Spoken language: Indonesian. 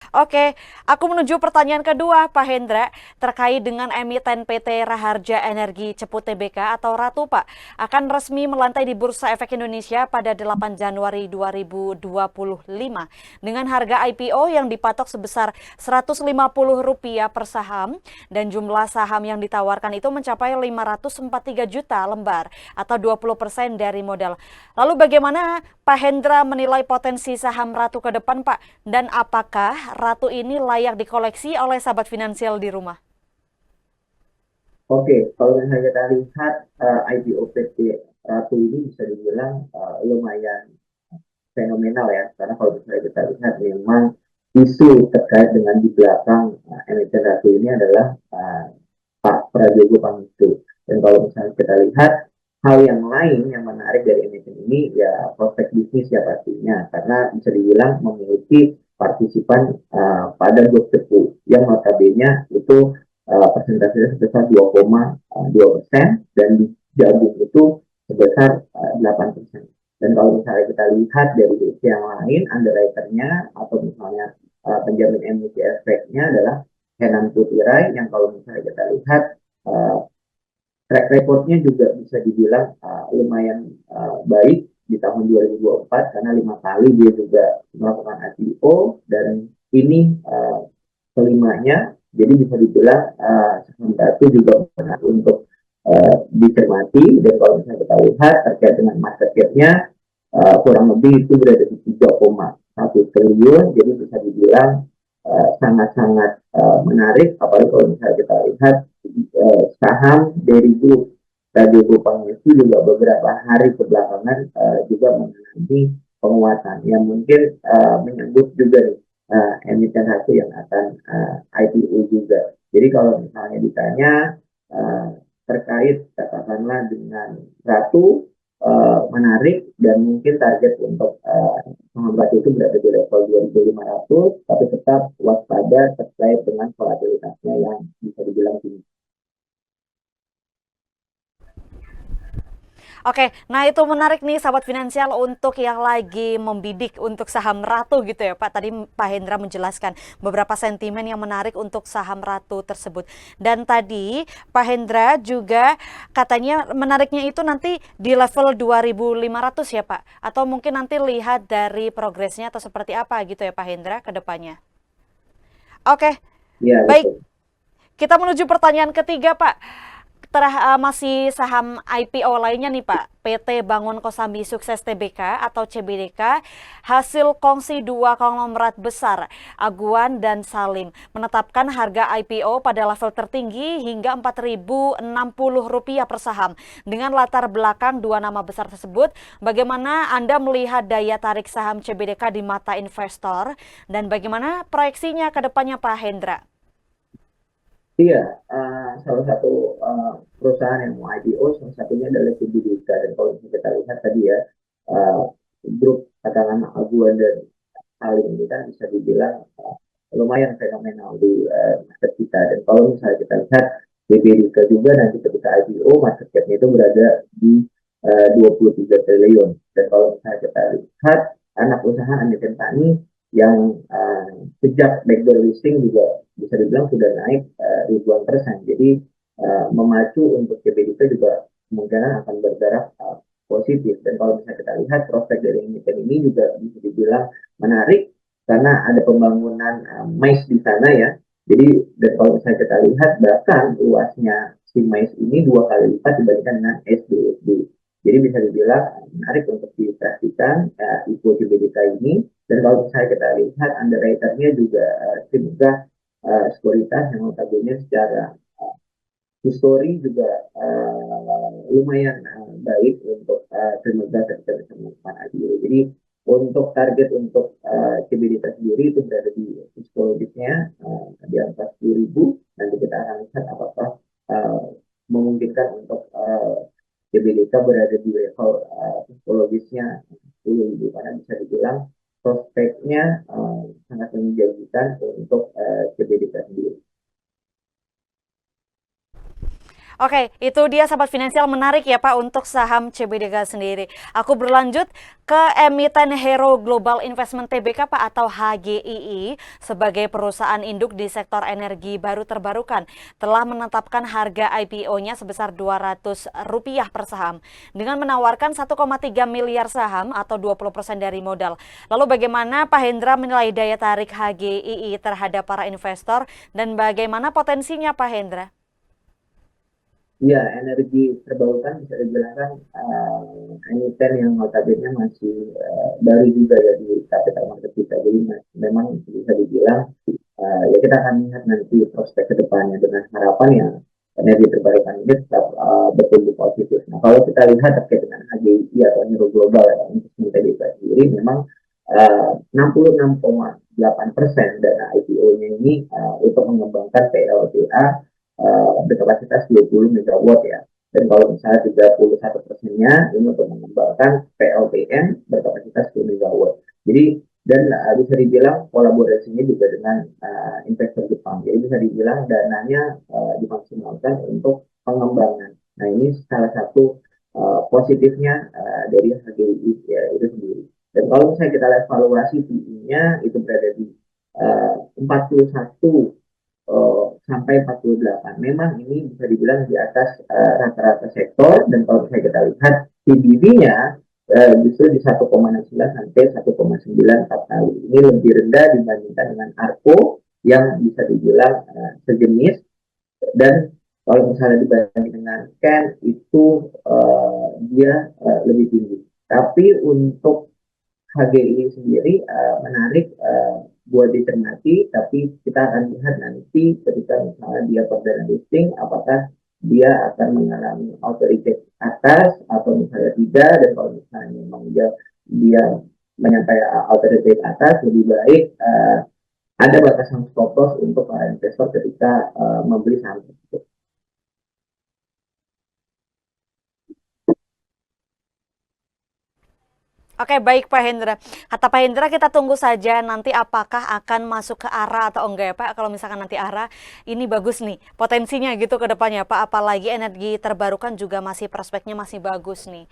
Oke, aku menuju pertanyaan kedua, Pak Hendra, terkait dengan emiten PT Raharja Energi Cepu Tbk atau Ratu, Pak, akan resmi melantai di Bursa Efek Indonesia pada 8 Januari 2025 dengan harga IPO yang dipatok sebesar Rp150 per saham dan jumlah saham yang ditawarkan itu mencapai 543 juta lembar atau 20% dari modal. Lalu bagaimana Pak Hendra menilai potensi saham Ratu ke depan, Pak? Dan apakah Ratu ini layak dikoleksi oleh sahabat finansial di rumah? Oke, kalau misalnya kita lihat IPO PT Ratu ini bisa dibilang lumayan fenomenal ya, karena kalau misalnya kita lihat memang isu terkait dengan di belakang emiten Ratu ini adalah Pak Prabowo Pangestu. Dan kalau misalnya kita lihat hal yang lain yang menarik dari emiten ini ya prospek bisnis ya pastinya, karena bisa dibilang memiliki partisipan pada grup tersebut yang notabene itu persentasenya sebesar 2,2% dan di jagung itu sebesar 8%. Dan kalau misalnya kita lihat dari sisi yang lain, underwriter-nya atau misalnya penjamin emisi efeknya adalah Henan Putirai yang kalau misalnya kita lihat uh, track recordnya juga bisa dibilang lumayan baik di tahun 2024 karena 5 kali dia juga melakukan IPO dan ini kelimanya jadi bisa dibilang saham satu juga benar untuk dicermati dan kalau misalnya kita lihat terkait dengan market cap-nya kurang lebih itu berada di 3,1 triliun jadi bisa dibilang sangat-sangat menarik apalagi kalau misalnya kita lihat saham dari grup Radio Gopang itu juga beberapa hari kebelakangan juga mengalami penguatan yang mungkin menyambut juga nih emiten satu yang akan IPO juga. Jadi kalau misalnya ditanya uh, terkait katakanlah dengan Ratu menarik dan mungkin target untuk Batu itu berada di level 2.500 tapi tetap waspada terkait dengan volatilitasnya yang bisa dibilang tinggi. Oke, nah itu menarik nih sahabat finansial untuk yang lagi membidik untuk saham Ratu gitu ya Pak. Tadi Pak Hendra menjelaskan beberapa sentimen yang menarik untuk saham Ratu tersebut. Dan tadi Pak Hendra juga katanya menariknya itu nanti di level 2.500 ya Pak. Atau mungkin nanti lihat dari progresnya atau seperti apa gitu ya Pak Hendra ke depannya. Oke, Iya baik. betul. Kita menuju pertanyaan ketiga, Pak. Masih saham IPO lainnya nih Pak, PT Bangun Kosambi Sukses Tbk atau CBDK, hasil kongsi dua konglomerat besar, Aguan dan Salim, menetapkan harga IPO pada level tertinggi hingga Rp4.060 per saham. Dengan latar belakang dua nama besar tersebut, bagaimana Anda melihat daya tarik saham CBDK di mata investor dan bagaimana proyeksinya ke depannya Pak Hendra? Iya, salah satu perusahaan yang mau IPO, salah satunya adalah Cibiduka. Dan kalau kita lihat tadi ya, uh, grup katakanlah Aguan dan Salim ini kan bisa dibilang lumayan fenomenal di market kita. Dan kalau misalnya kita lihat BBDK juga nanti ketika IPO, market cap-nya itu berada di 23 triliun. Dan kalau misalnya kita lihat anak usaha emiten tani yang sejak backdoor listing juga bisa dibilang sudah naik ribuan persen. Jadi memacu untuk CBDK juga kemungkinan akan bergerak positif. Dan kalau misalnya kita lihat prospek dari emiten ini juga bisa dibilang menarik karena ada pembangunan mais di sana ya. Jadi dan kalau misalnya kita lihat bahkan luasnya si mais ini 2 kali lipat dibandingkan dengan SDSD. Jadi bisa dibilang menarik untuk diperhatikan IPO CBDK ini. Dan kalau misalnya kita lihat underwriter-nya juga semoga sekuritas yang notabene secara histori juga lumayan baik untuk semoga ketika bisa melakukan IPO. Jadi untuk target untuk CBDT sendiri itu berada di psikologisnya di atas 10.000. Nanti kita akan lihat apakah uh, memungkinkan untuk CBDT berada di level psikologisnya 10.000 karena bisa dibilang prospeknya sangat menjanjikan untuk CBDT sendiri. Oke, itu dia sahabat finansial menarik ya Pak untuk saham CBDG sendiri. Aku berlanjut ke emiten Hero Global Investment Tbk Pak atau HGII sebagai perusahaan induk di sektor energi baru terbarukan telah menetapkan harga IPO-nya sebesar Rp200 per saham dengan menawarkan 1,3 miliar saham atau 20% dari modal. Lalu bagaimana Pak Hendra menilai daya tarik HGII terhadap para investor dan bagaimana potensinya Pak Hendra? Ya, energi terbarukan bisa dibilang kan emiten yang notabene masih baru juga ya di capital market kita. Jadi memang bisa dibilang ya kita akan lihat nanti prospek ke depannya dengan harapan ya energi terbarukan ini tetap bertumbuh positif. Nah, kalau kita lihat terkait dengan HGI atau Hero Global ya, untuk tadi sendiri memang 66,8% dana IPO-nya ini untuk mengembangkan PLTA berkapasitas 20 megawatt ya. Dan kalau misalnya 31%-nya ini untuk mengembangkan PLTN berkapasitas 10 megawatt. Jadi dan bisa dibilang kolaborasinya juga dengan investor Jepang. Jadi bisa dibilang dananya dimaksimalkan untuk pengembangan. Nah ini salah satu positifnya dari HGI ya, itu sendiri. Dan kalau misalnya kita lihat valuasi PE-nya itu berada di 41 sampai 48. Memang ini bisa dibilang di atas rata-rata sektor dan kalau misalnya kita lihat PBV-nya justru di 1,69 sampai 1,94 kali. Ini lebih rendah dibandingkan dengan Arco yang bisa dibilang sejenis dan kalau misalnya dibanding dengan Ken itu dia lebih tinggi. Tapi untuk HGI sendiri menarik buat dicermati, tapi kita akan lihat nanti ketika misalnya dia perdana listing, apakah dia akan mengalami authority atas atau misalnya tidak, dan kalau misalnya memang dia menyampai authority atas, lebih baik ada batasan stop loss untuk para investor ketika membeli saham tersebut. Oke, baik Pak Hendra. Kata Pak Hendra kita tunggu saja nanti apakah akan masuk ke ARA atau enggak ya Pak. Kalau misalkan nanti ARA ini bagus nih potensinya gitu ke depannya Pak. Apalagi energi terbarukan juga masih prospeknya masih bagus nih.